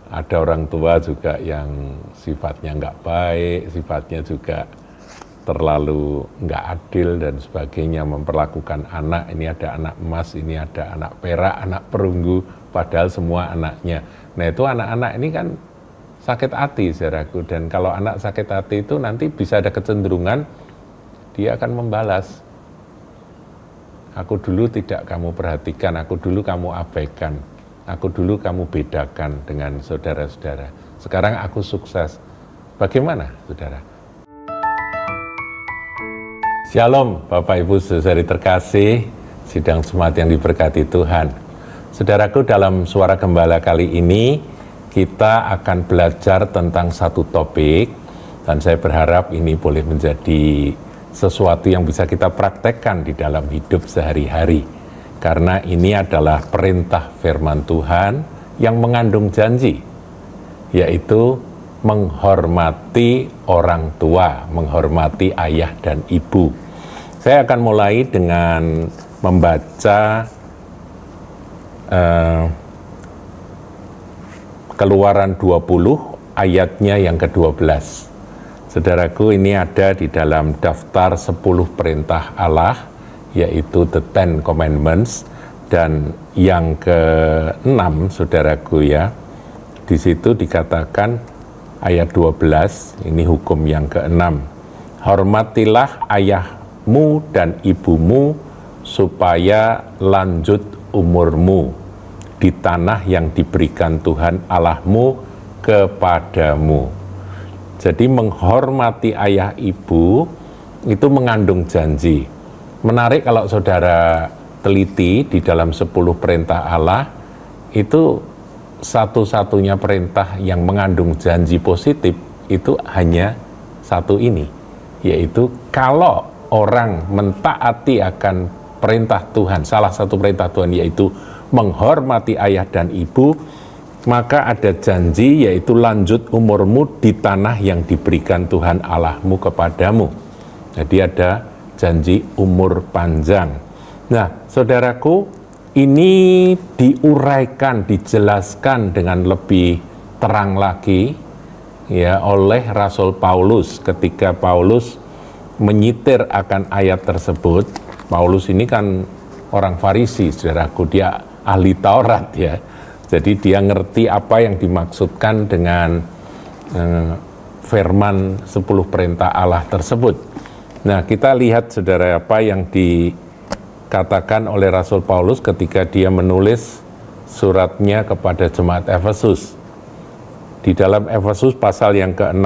ada orang tua juga yang sifatnya nggak baik, sifatnya juga terlalu nggak adil dan sebagainya, memperlakukan anak, ini ada anak emas, ini ada anak perak, anak perunggu, padahal semua anaknya. Nah itu anak-anak ini kan sakit hati saudaraku, dan kalau anak sakit hati itu nanti bisa ada kecenderungan dia akan membalas. Aku dulu tidak kamu perhatikan, aku dulu kamu abaikan, aku dulu kamu bedakan dengan saudara-saudara. Sekarang aku sukses. Bagaimana saudara? Shalom Bapak Ibu saudari terkasih, sidang Jemaat yang diberkati Tuhan. Saudaraku, dalam Suara Gembala kali ini kita akan belajar tentang satu topik, dan saya berharap ini boleh menjadi sesuatu yang bisa kita praktekkan di dalam hidup sehari-hari. Karena ini adalah perintah firman Tuhan yang mengandung janji, yaitu menghormati orang tua, menghormati ayah dan ibu. Saya akan mulai dengan membaca Keluaran 20 ayatnya yang ke-12. Saudaraku, ini ada di dalam daftar 10 perintah Allah, yaitu the Ten Commandments, dan yang ke-6 saudaraku ya, di situ dikatakan ayat 12, ini hukum yang ke-6. Hormatilah ayahmu dan ibumu supaya lanjut umurmu di tanah yang diberikan Tuhan Allahmu kepadamu. Jadi menghormati ayah ibu itu mengandung janji. Menarik kalau saudara teliti di dalam 10 perintah Allah, itu satu-satunya perintah yang mengandung janji positif itu hanya satu ini, yaitu kalau orang mentaati akan perintah Tuhan, salah satu perintah Tuhan yaitu menghormati ayah dan ibu, maka ada janji yaitu lanjut umurmu di tanah yang diberikan Tuhan Allahmu kepadamu. Jadi ada janji umur panjang. Nah, saudaraku, ini diuraikan, dijelaskan dengan lebih terang lagi ya oleh Rasul Paulus ketika Paulus menyitir akan ayat tersebut. Paulus ini kan orang Farisi, saudaraku, dia ahli Taurat ya. Jadi dia ngerti apa yang dimaksudkan dengan firman 10 perintah Allah tersebut. Nah, kita lihat saudara apa yang dikatakan oleh Rasul Paulus ketika dia menulis suratnya kepada jemaat Efesus. Di dalam Efesus pasal yang ke-6,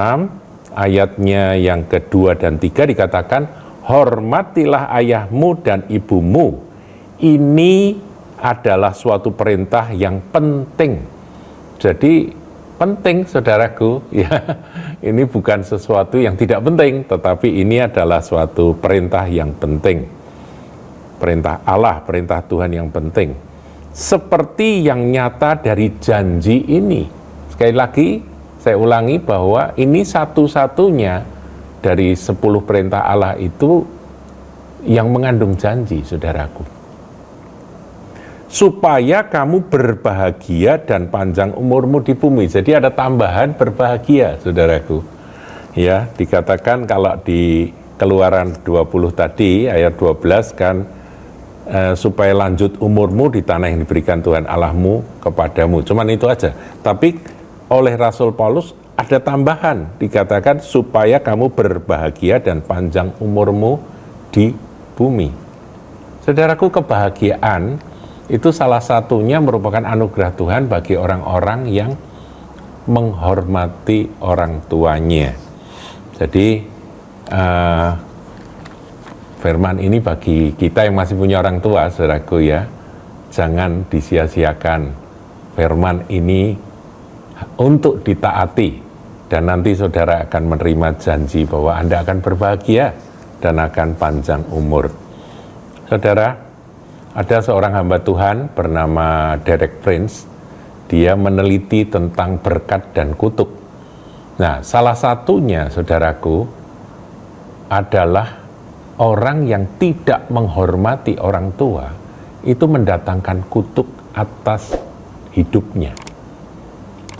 ayatnya yang ke-2 dan 3 dikatakan, hormatilah ayahmu dan ibumu. Ini adalah suatu perintah yang penting. Jadi penting saudaraku ya. Ini bukan sesuatu yang tidak penting, tetapi ini adalah suatu perintah yang penting. Perintah Allah, perintah Tuhan yang penting. Seperti yang nyata dari janji ini. Sekali lagi saya ulangi bahwa ini satu-satunya dari 10 perintah Allah itu yang mengandung janji, saudaraku. Supaya kamu berbahagia dan panjang umurmu di bumi. Jadi ada tambahan berbahagia, saudaraku. Ya, dikatakan kalau di Keluaran 20 tadi, ayat 12 kan, supaya lanjut umurmu di tanah yang diberikan Tuhan Allahmu kepadamu. Cuman itu aja. Tapi oleh Rasul Paulus ada tambahan, dikatakan supaya kamu berbahagia dan panjang umurmu di bumi. Saudaraku, kebahagiaan itu salah satunya merupakan anugerah Tuhan bagi orang-orang yang menghormati orang tuanya. Jadi firman ini bagi kita yang masih punya orang tua, saudaraku ya, jangan disia-siakan. Firman ini untuk ditaati, dan nanti saudara akan menerima janji bahwa Anda akan berbahagia dan akan panjang umur. Saudara, ada seorang hamba Tuhan bernama Derek Prince. Dia meneliti tentang berkat dan kutuk. Nah, salah satunya, saudaraku, adalah orang yang tidak menghormati orang tua itu mendatangkan kutuk atas hidupnya.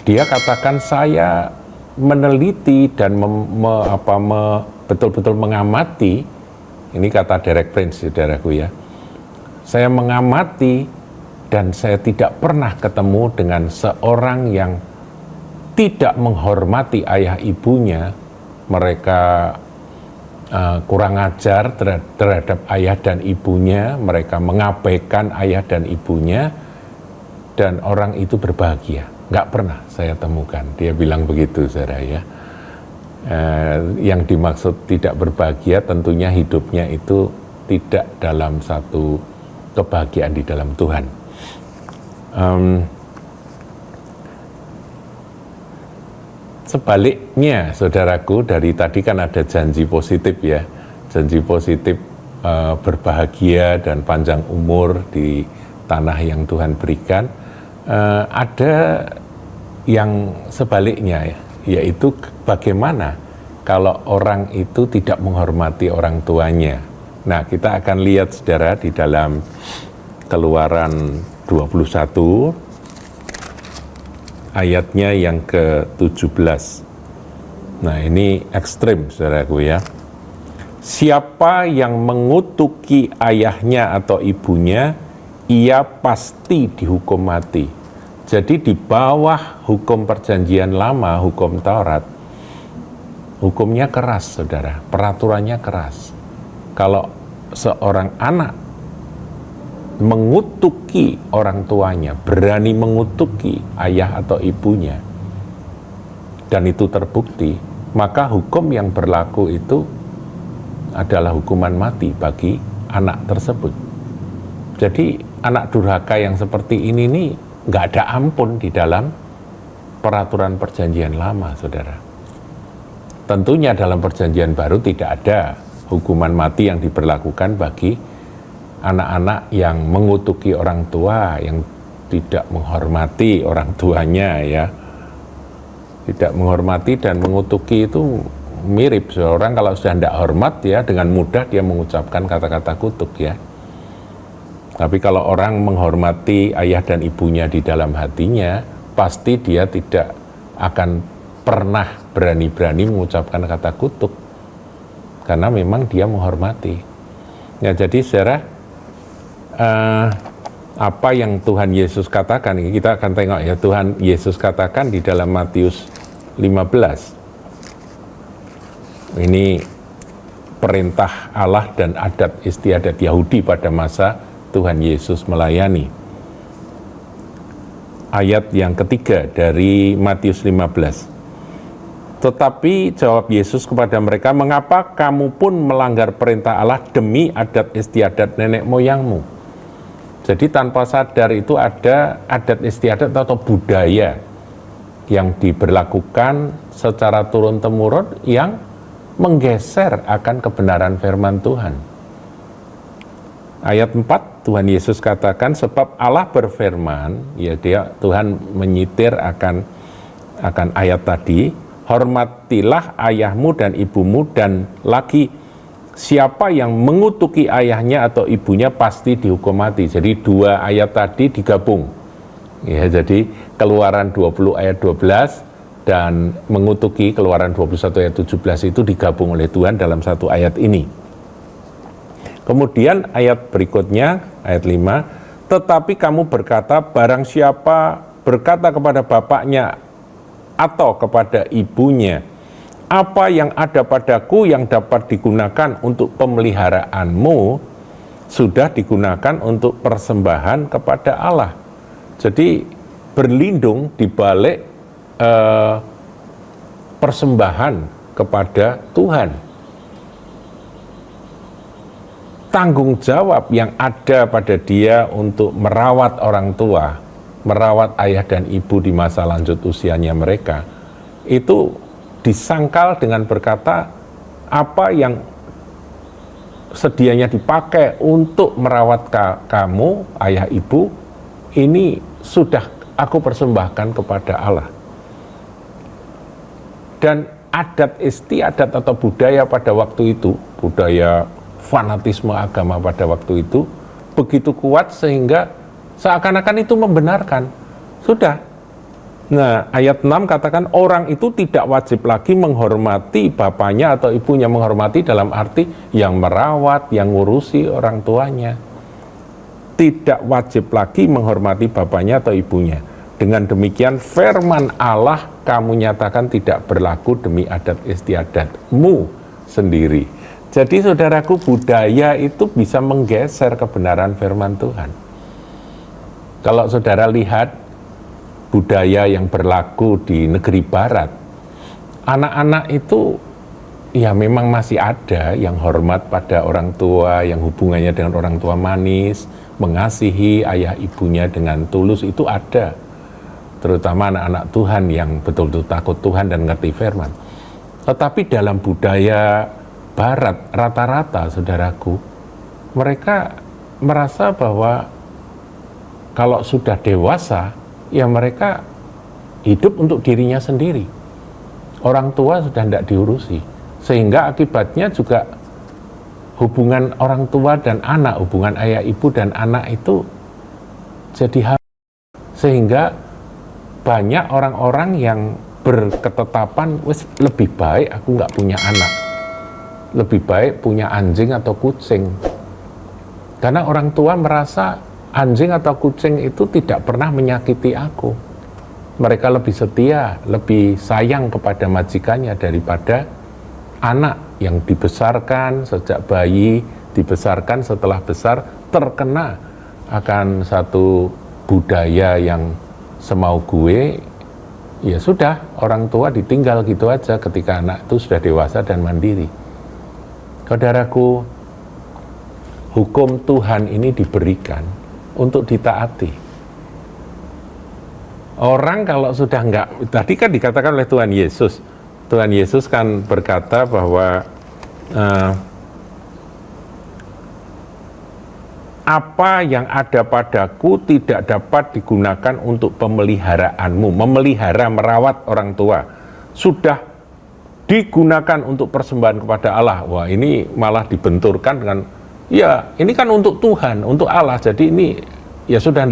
Dia katakan, saya meneliti dan betul-betul mengamati, ini kata Derek Prince, saudaraku ya, saya mengamati dan saya tidak pernah ketemu dengan seorang yang tidak menghormati ayah ibunya. Mereka kurang ajar terhadap ayah dan ibunya, mereka mengabaikan ayah dan ibunya, dan orang itu berbahagia. Nggak pernah saya temukan. Dia bilang begitu, saudara ya. Yang dimaksud tidak berbahagia tentunya hidupnya itu tidak dalam satu kebahagiaan di dalam Tuhan. Sebaliknya, saudaraku, dari tadi kan ada janji positif ya, janji positif berbahagia dan panjang umur di tanah yang Tuhan berikan. Ada yang sebaliknya, yaitu bagaimana kalau orang itu tidak menghormati orang tuanya. Nah, kita akan lihat, saudara, di dalam Keluaran 21 ayatnya yang ke-17. Nah, ini ekstrim, saudaraku ya. Siapa yang mengutuki ayahnya atau ibunya, ia pasti dihukum mati. Jadi di bawah hukum perjanjian lama, hukum Taurat, hukumnya keras, saudara, peraturannya keras. Kalau seorang anak mengutuki orang tuanya, berani mengutuki ayah atau ibunya, dan itu terbukti, maka hukum yang berlaku itu adalah hukuman mati bagi anak tersebut. Jadi anak durhaka yang seperti ini nih nggak ada ampun di dalam peraturan perjanjian lama, saudara. Tentunya dalam perjanjian baru tidak ada hukuman mati yang diberlakukan bagi anak-anak yang mengutuki orang tua, yang tidak menghormati orang tuanya ya. Tidak menghormati dan mengutuki itu mirip. Seorang kalau sudah tidak hormat ya, dengan mudah dia mengucapkan kata-kata kutuk ya. Tapi kalau orang menghormati ayah dan ibunya di dalam hatinya, pasti dia tidak akan pernah berani-berani mengucapkan kata kutuk, karena memang dia menghormati. Ya, jadi saudara, apa yang Tuhan Yesus katakan, kita akan tengok ya, Tuhan Yesus katakan di dalam Matius 15. Ini perintah Allah dan adat istiadat Yahudi pada masa Tuhan Yesus melayani. Ayat yang ketiga dari Matius 15. Tetapi jawab Yesus kepada mereka, mengapa kamu pun melanggar perintah Allah demi adat istiadat nenek moyangmu? Jadi tanpa sadar itu ada adat istiadat atau budaya yang diberlakukan secara turun-temurun yang menggeser akan kebenaran firman Tuhan. Ayat 4, Tuhan Yesus katakan, sebab Allah berfirman, ya Tuhan menyitir akan ayat tadi, hormatilah ayahmu dan ibumu, dan lagi siapa yang mengutuki ayahnya atau ibunya pasti dihukum mati. Jadi dua ayat tadi digabung. Ya, jadi Keluaran 20 ayat 12 dan mengutuki Keluaran 21 ayat 17 itu digabung oleh Tuhan dalam satu ayat ini. Kemudian ayat berikutnya, ayat 5, tetapi kamu berkata, barang siapa berkata kepada bapaknya atau kepada ibunya, apa yang ada padaku yang dapat digunakan untuk pemeliharaanmu, sudah digunakan untuk persembahan kepada Allah. Jadi berlindung di balik persembahan kepada Tuhan. Tanggung jawab yang ada pada dia untuk merawat orang tua, merawat ayah dan ibu di masa lanjut usianya mereka, itu disangkal dengan berkata, apa yang sedianya dipakai untuk merawat kamu, ayah ibu, ini sudah aku persembahkan kepada Allah. Dan adat istiadat atau budaya pada waktu itu, budaya fanatisme agama pada waktu itu begitu kuat sehingga seakan-akan itu membenarkan. Sudah, Nah, ayat 6 katakan orang itu tidak wajib lagi menghormati bapaknya atau ibunya. Menghormati dalam arti yang merawat, yang ngurusi orang tuanya. Tidak wajib lagi menghormati bapaknya atau ibunya. Dengan demikian firman Allah kamu nyatakan tidak berlaku demi adat istiadatmu sendiri. Jadi saudaraku, budaya itu bisa menggeser kebenaran firman Tuhan. Kalau saudara lihat budaya yang berlaku di negeri barat, anak-anak itu ya memang masih ada yang hormat pada orang tua, yang hubungannya dengan orang tua manis, mengasihi ayah ibunya dengan tulus, itu ada. Terutama anak-anak Tuhan yang betul-betul takut Tuhan dan ngerti firman. Tetapi dalam budaya barat, rata-rata saudaraku, mereka merasa bahwa kalau sudah dewasa, ya mereka hidup untuk dirinya sendiri. Orang tua sudah tidak diurusi. Sehingga akibatnya juga hubungan orang tua dan anak, hubungan ayah ibu dan anak itu jadi hampa. Sehingga banyak orang-orang yang berketetapan, wes lebih baik aku nggak punya anak. Lebih baik punya anjing atau kucing. Karena orang tua merasa anjing atau kucing itu tidak pernah menyakiti aku. Mereka lebih setia, lebih sayang kepada majikannya daripada anak yang dibesarkan sejak bayi, dibesarkan setelah besar, terkena akan satu budaya yang semau gue, ya sudah, orang tua ditinggal gitu aja ketika anak itu sudah dewasa dan mandiri. Saudaraku, hukum Tuhan ini diberikan untuk ditaati. Orang kalau sudah enggak, tadi kan dikatakan oleh Tuhan Yesus kan berkata bahwa apa yang ada padaku tidak dapat digunakan untuk pemeliharaanmu. Memelihara, merawat orang tua sudah digunakan untuk persembahan kepada Allah. Wah, ini malah dibenturkan dengan ya, ini kan untuk Tuhan, untuk Allah. Jadi ini ya sudah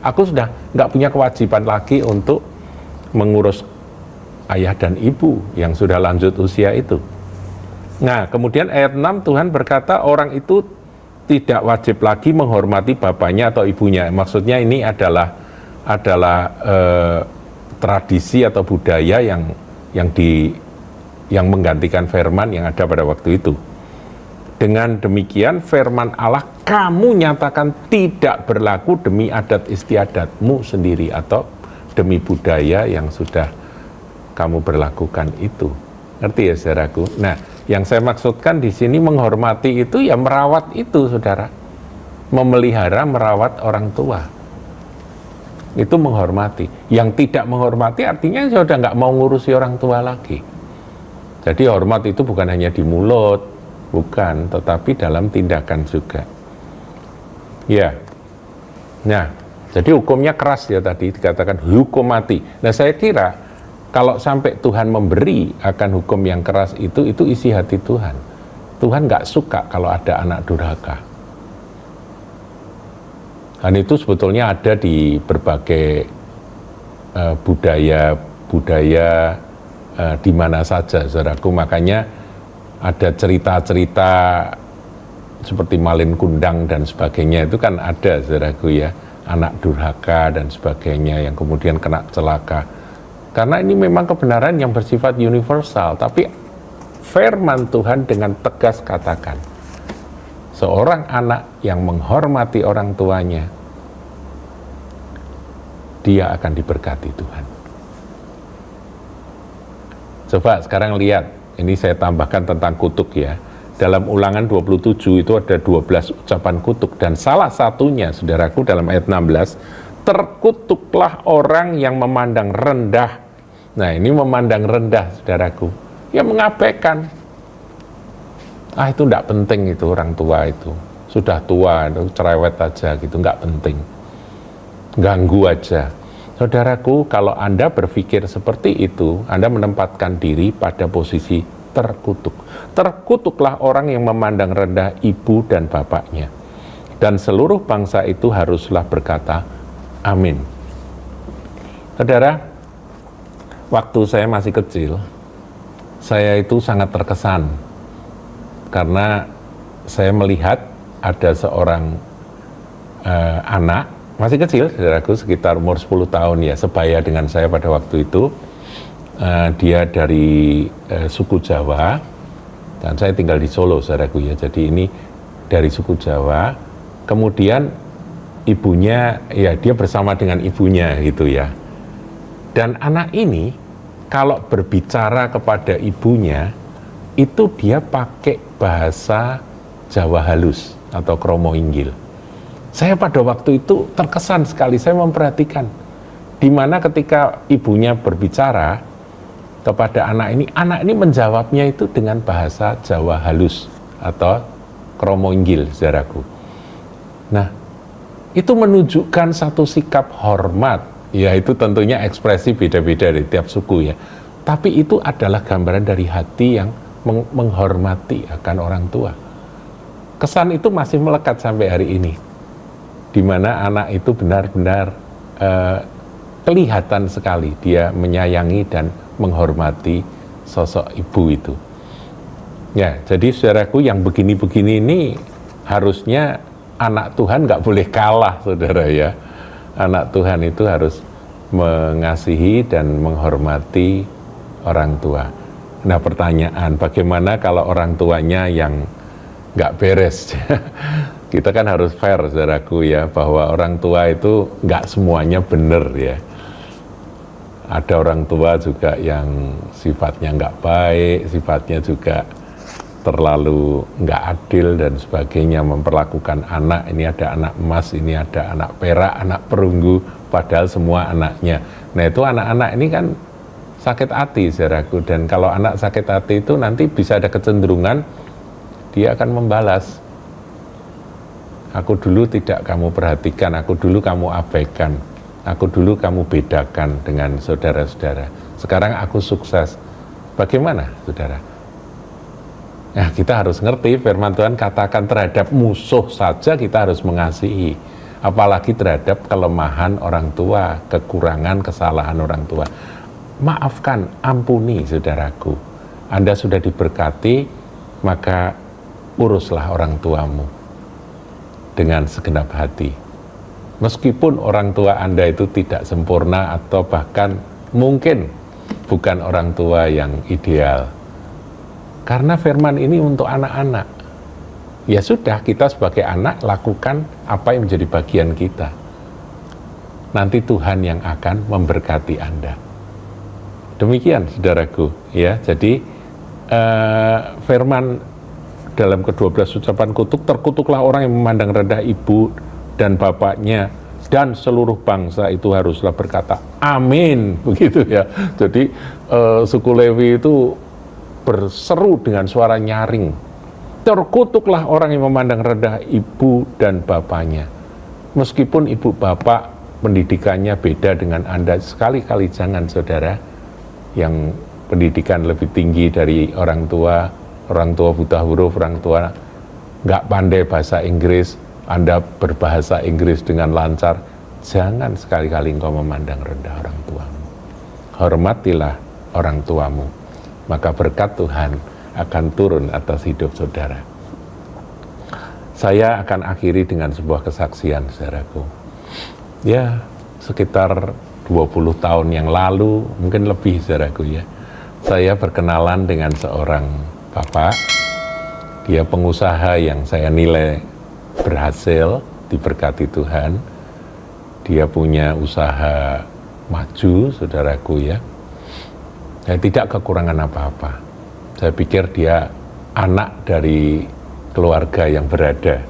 aku sudah nggak punya kewajiban lagi untuk mengurus ayah dan ibu yang sudah lanjut usia itu. Nah, kemudian ayat 6 Tuhan berkata orang itu tidak wajib lagi menghormati bapaknya atau ibunya. Maksudnya ini adalah tradisi atau budaya yang menggantikan firman yang ada pada waktu itu. Dengan demikian firman Allah kamu nyatakan tidak berlaku demi adat istiadatmu sendiri atau demi budaya yang sudah kamu berlakukan itu. Ngerti ya saudaraku? Nah, yang saya maksudkan di sini menghormati itu ya merawat itu, saudara. Memelihara, merawat orang tua. Itu menghormati. Yang tidak menghormati artinya sudah nggak mau ngurusi orang tua lagi. Jadi hormat itu bukan hanya di mulut, bukan, tetapi dalam tindakan juga. Ya. Nah, jadi hukumnya keras ya tadi dikatakan hukum mati. Nah, saya kira kalau sampai Tuhan memberi akan hukum yang keras itu isi hati Tuhan. Tuhan nggak suka kalau ada anak durhaka. Dan itu sebetulnya ada di berbagai budaya di mana saja, saudaraku. Makanya ada cerita-cerita seperti Malin Kundang dan sebagainya itu kan ada, saudaraku ya, anak durhaka dan sebagainya yang kemudian kena celaka. Karena ini memang kebenaran yang bersifat universal, tapi firman Tuhan dengan tegas katakan, seorang anak yang menghormati orang tuanya, dia akan diberkati Tuhan. Coba sekarang lihat, ini saya tambahkan tentang kutuk ya. Dalam Ulangan 27 itu ada 12 ucapan kutuk, dan salah satunya, saudaraku, dalam ayat 16, terkutuklah orang yang memandang rendah. Nah, ini memandang rendah, saudaraku, yang mengabaikan. Itu enggak penting itu orang tua itu. Sudah tua, itu cerewet aja gitu, enggak penting. Ganggu aja. Saudaraku, kalau Anda berpikir seperti itu, Anda menempatkan diri pada posisi terkutuk. Terkutuklah orang yang memandang rendah ibu dan bapaknya. Dan seluruh bangsa itu haruslah berkata, amin. Saudara, waktu saya masih kecil, saya itu sangat terkesan karena saya melihat ada seorang anak masih kecil, saudaraku, sekitar umur 10 tahun ya, sebaya dengan saya pada waktu itu. Dia dari suku Jawa dan saya tinggal di Solo, saudaraku ya. Jadi ini dari suku Jawa. Kemudian ibunya, ya dia bersama dengan ibunya gitu ya. Dan anak ini kalau berbicara kepada ibunya itu dia pakai bahasa Jawa halus atau kromo inggil. Saya pada waktu itu terkesan sekali, saya memperhatikan di mana ketika ibunya berbicara kepada anak ini menjawabnya itu dengan bahasa Jawa halus atau kromo inggil, saudaraku. Nah, itu menunjukkan satu sikap hormat, ya itu tentunya ekspresi beda-beda dari tiap suku ya. Tapi itu adalah gambaran dari hati yang menghormati akan orang tua. Kesan itu masih melekat sampai hari ini, di mana anak itu benar-benar kelihatan sekali dia menyayangi dan menghormati sosok ibu itu. Ya, jadi saudaraku, yang begini-begini ini harusnya anak Tuhan nggak boleh kalah, saudara ya. Anak Tuhan itu harus mengasihi dan menghormati orang tua. Nah, pertanyaan, bagaimana kalau orang tuanya yang nggak beres? Kita kan harus fair, saudaraku ya, bahwa orang tua itu nggak semuanya benar ya. Ada orang tua juga yang sifatnya nggak baik, sifatnya juga terlalu nggak adil dan sebagainya, memperlakukan anak, ini ada anak emas, ini ada anak perak, anak perunggu, padahal semua anaknya. Nah itu anak-anak ini kan sakit hati, saudaraku, dan kalau anak sakit hati itu nanti bisa ada kecenderungan dia akan membalas. Aku dulu tidak kamu perhatikan, aku dulu kamu abaikan, aku dulu kamu bedakan dengan saudara-saudara. Sekarang aku sukses. Bagaimana, saudara? Nah, kita harus ngerti firman Tuhan katakan terhadap musuh saja kita harus mengasihi. Apalagi terhadap kelemahan orang tua, kekurangan, kesalahan orang tua. Maafkan, ampuni, saudaraku. Anda sudah diberkati, maka uruslah orang tuamu dengan segenap hati. Meskipun orang tua Anda itu tidak sempurna atau bahkan mungkin bukan orang tua yang ideal. Karena firman ini untuk anak-anak. Ya sudah, kita sebagai anak lakukan apa yang menjadi bagian kita. Nanti Tuhan yang akan memberkati Anda. Demikian, saudaraku. Ya, jadi firman dalam ke-12 ucapan kutuk, terkutuklah orang yang memandang rendah ibu dan bapaknya, dan seluruh bangsa itu haruslah berkata amin, begitu ya. Jadi suku Lewi itu berseru dengan suara nyaring, terkutuklah orang yang memandang rendah ibu dan bapaknya. Meskipun ibu bapak pendidikannya beda dengan Anda, sekali-kali jangan, saudara, yang pendidikan lebih tinggi dari orang tua buta huruf, orang tua nggak pandai bahasa Inggris, Anda berbahasa Inggris dengan lancar, jangan sekali-kali engkau memandang rendah orang tuamu. Hormatilah orang tuamu, maka berkat Tuhan akan turun atas hidup saudara. Saya akan akhiri dengan sebuah kesaksian, saudaraku. Ya, sekitar 20 tahun yang lalu, mungkin lebih, saudaraku ya, saya berkenalan dengan seorang bapak. Dia pengusaha yang saya nilai berhasil, diberkati Tuhan. Dia punya usaha maju, saudaraku ya. Saya tidak kekurangan apa-apa. Saya pikir dia anak dari keluarga yang berada.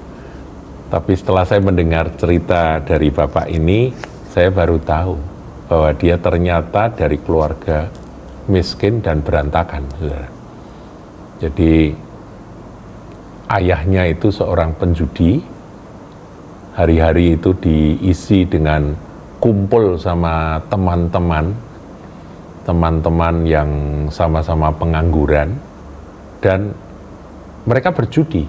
Tapi setelah saya mendengar cerita dari bapak ini, saya baru tahu bahwa dia ternyata dari keluarga miskin dan berantakan, saudara. Jadi ayahnya itu seorang penjudi. Hari-hari itu diisi dengan kumpul sama teman-teman yang sama-sama pengangguran, dan mereka berjudi.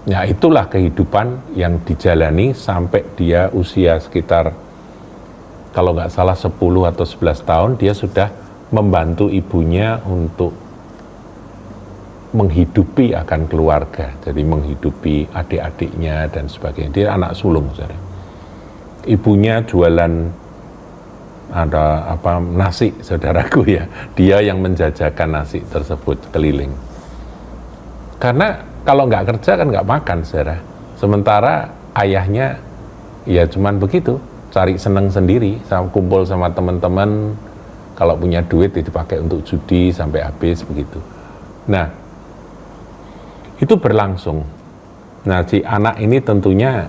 Nah, itulah kehidupan yang dijalani sampai dia usia sekitar kalau nggak salah 10 atau 11 tahun, dia sudah membantu ibunya untuk menghidupi akan keluarga, jadi menghidupi adik-adiknya dan sebagainya. Dia anak sulung, saudara. Ibunya jualan nasi, saudaraku ya. Dia yang menjajakan nasi tersebut keliling. Karena kalau nggak kerja kan nggak makan, saudara. Sementara ayahnya ya cuman begitu, cari seneng sendiri, kumpul sama teman-teman, kalau punya duit dipakai untuk judi sampai habis begitu. Nah, itu berlangsung. Nah, si anak ini tentunya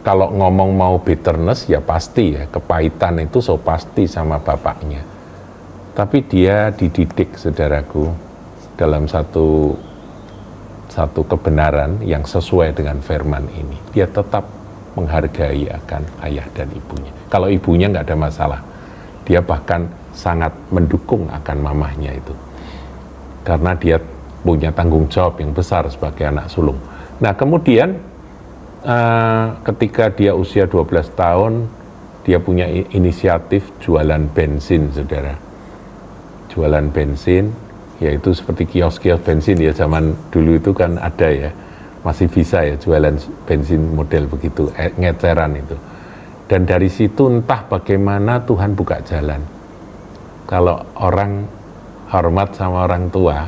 kalau ngomong mau bitterness ya pasti ya, kepahitan itu so pasti sama bapaknya. Tapi dia dididik, saudaraku, dalam satu kebenaran yang sesuai dengan firman ini. Dia tetap menghargai akan ayah dan ibunya. Kalau ibunya nggak ada masalah, dia bahkan sangat mendukung akan mamahnya itu. Karena dia punya tanggung jawab yang besar sebagai anak sulung. Nah, kemudian ketika dia usia 12 tahun, dia punya inisiatif jualan bensin, saudara. Jualan bensin, yaitu seperti kios-kios bensin ya, zaman dulu itu kan ada ya, masih bisa ya jualan bensin model begitu, ngeceran itu. Dan dari situ entah bagaimana Tuhan buka jalan. Kalau orang hormat sama orang tua,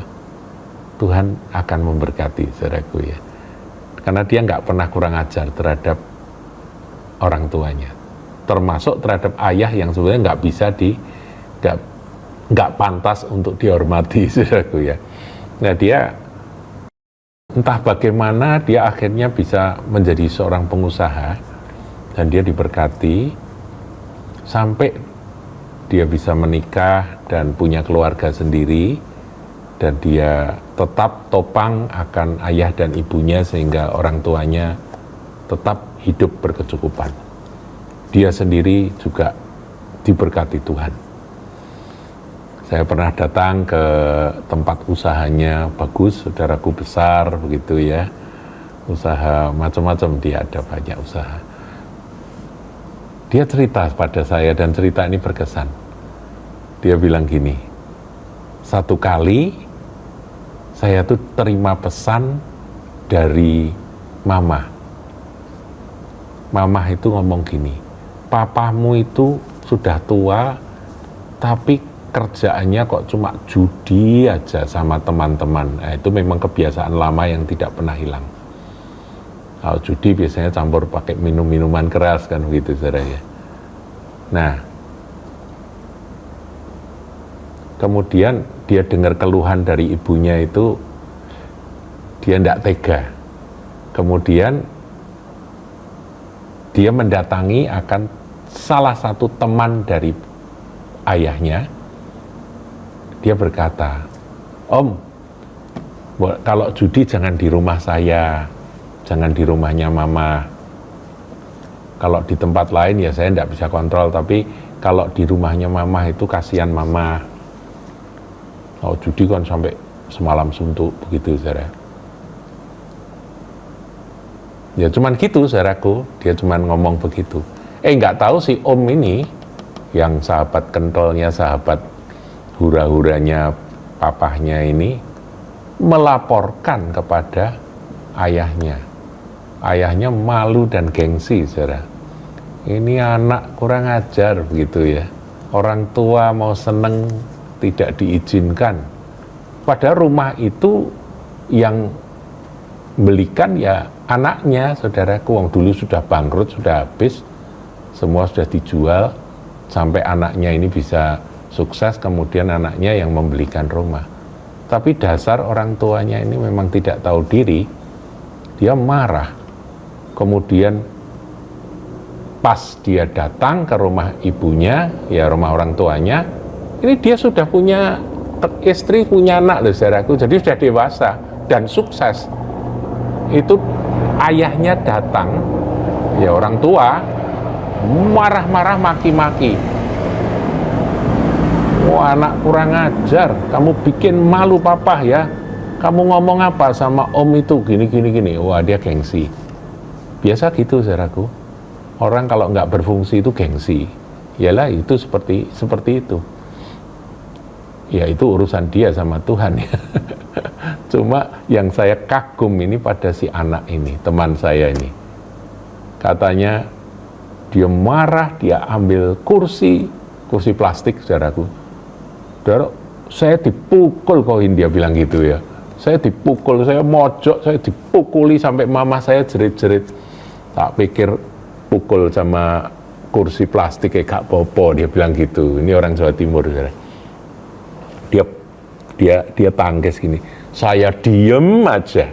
Tuhan akan memberkati, saudaraku ya. Karena dia nggak pernah kurang ajar terhadap orang tuanya, termasuk terhadap ayah yang sebenarnya nggak bisa nggak pantas untuk dihormati, saudaraku ya. Nah, dia entah bagaimana dia akhirnya bisa menjadi seorang pengusaha dan dia diberkati sampai dia bisa menikah dan punya keluarga sendiri, dan dia tetap topang akan ayah dan ibunya sehingga orang tuanya tetap hidup berkecukupan. Dia sendiri juga diberkati Tuhan. Saya pernah datang ke tempat usahanya, bagus, saudaraku, besar begitu ya. Usaha macam-macam, dia ada banyak usaha. Dia cerita pada saya dan cerita ini berkesan. Dia bilang gini, satu kali saya tuh terima pesan dari mama. Mama itu ngomong gini, papamu itu sudah tua, tapi kerjaannya kok cuma judi aja sama teman-teman. Nah, itu memang kebiasaan lama yang tidak pernah hilang. Kalau judi biasanya campur pakai minuman keras kan begitu, saudara ya. Nah, kemudian dia dengar keluhan dari ibunya itu, dia tidak tega. Kemudian dia mendatangi akan salah satu teman dari ayahnya. Dia berkata, Om, kalau judi jangan di rumah saya, jangan di rumahnya mama. Kalau di tempat lain ya saya tidak bisa kontrol, tapi kalau di rumahnya mama itu kasihan mama. Kalau judi kan sampai semalam suntuk begitu, saudara. Ya cuman gitu, saudaraku, dia cuman ngomong begitu. Nggak tahu si Om ini, yang sahabat kentalnya, sahabat hura-huranya papahnya ini, melaporkan kepada ayahnya. Ayahnya malu dan gengsi, saudara. Ini anak kurang ajar begitu ya. Orang tua mau seneng tidak diizinkan. Padahal rumah itu yang belikan ya anaknya, saudaraku. Wong dulu sudah bangkrut, sudah habis, semua sudah dijual, sampai anaknya ini bisa sukses, kemudian anaknya yang membelikan rumah. Tapi dasar orang tuanya ini memang tidak tahu diri, dia marah. Kemudian pas dia datang ke rumah ibunya, ya rumah orang tuanya, ini dia sudah punya istri, punya anak loh, saudaraku, jadi sudah dewasa dan sukses. Itu ayahnya datang, ya orang tua, marah-marah, maki-maki. Wah, anak kurang ajar, kamu bikin malu papa ya, kamu ngomong apa sama om itu, gini. Wah, dia gengsi. Biasa gitu, saudaraku. Orang kalau nggak berfungsi itu gengsi. Yalah itu seperti itu. Ya itu urusan dia sama Tuhan ya. Cuma yang saya kagum ini pada si anak ini, teman saya ini. Katanya dia marah, dia ambil kursi plastik, saudaraku. Saudara, saya dipukul koin, dia bilang gitu ya. Saya dipukul, saya mojok, saya dipukuli sampai mama saya jerit-jerit. Tak pikir pukul sama kursi plastik kayak gak popo, dia bilang gitu. Ini orang Jawa Timur, saudara. Dia tangkis gini, saya diem aja.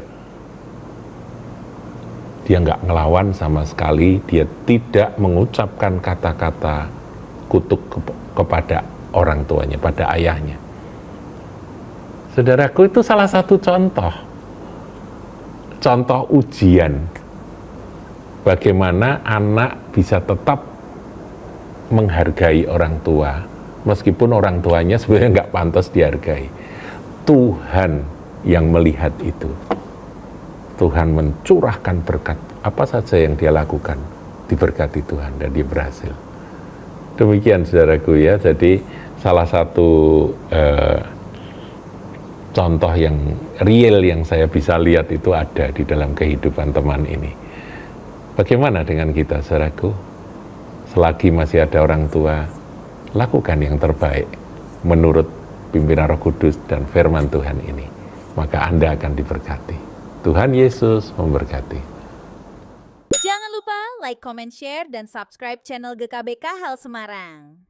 Dia nggak ngelawan sama sekali, dia tidak mengucapkan kata-kata kutuk kepada orang tuanya, pada ayahnya. Saudaraku, itu salah satu contoh ujian bagaimana anak bisa tetap menghargai orang tua, meskipun orang tuanya sebenarnya nggak pantas dihargai. Tuhan yang melihat itu. Tuhan mencurahkan berkat, apa saja yang dia lakukan diberkati Tuhan dan dia berhasil. Demikian saudaraku ya, jadi salah satu contoh yang real yang saya bisa lihat itu ada di dalam kehidupan teman ini. Bagaimana dengan kita saudaraku? Selagi masih ada orang tua, lakukan yang terbaik menurut pimpinan Roh Kudus dan firman Tuhan ini, maka Anda akan diberkati. Tuhan Yesus memberkati. Jangan lupa like, comment, share, dan subscribe channel GKBK Hal Semarang.